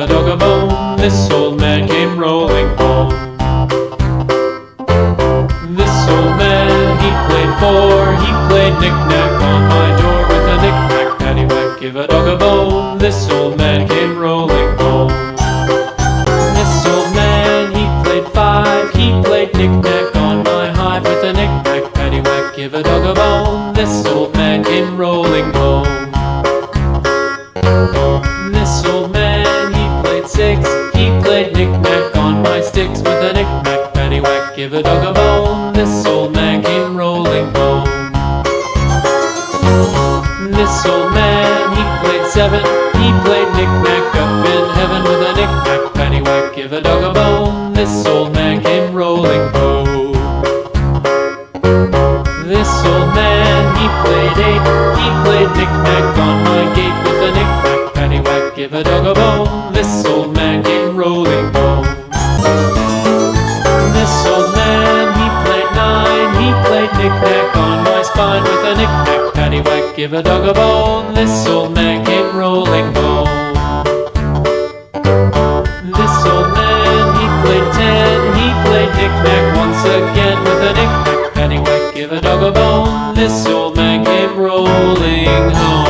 a dog a bone. This old man came rolling home. This old man, he played four. He played knick-knack on my door with a knick-knack, paddywhack, give a dog a bone. This old man came rolling home. This old man, he played five. He played knick-knack on my hive with a knick-knack, paddywhack, give a dog a bone. This old man came rolling home. This old man, he played six. He played knick-knack on my sticks with a knick-knack, paddywhack, give a dog a bone. This old man came rolling home. This old man, he played seven. He played knick-knack up in heaven with a knick-knack, paddywhack, give a dog a bone. This old man came rolling home. This old man, he played eight. He played knick-knack on my gate with a knick-knack, paddywhack, give a dog a bone. This old man came rolling home. This old man, he played nine. He played knick-knack on my spine with a knick-knack, paddywhack, give a dog a bone. This old man came rolling home. This old man, he played ten. He played knick-knack once again with a knick-knack, paddywhack, give a dog a bone. This old man came rolling home.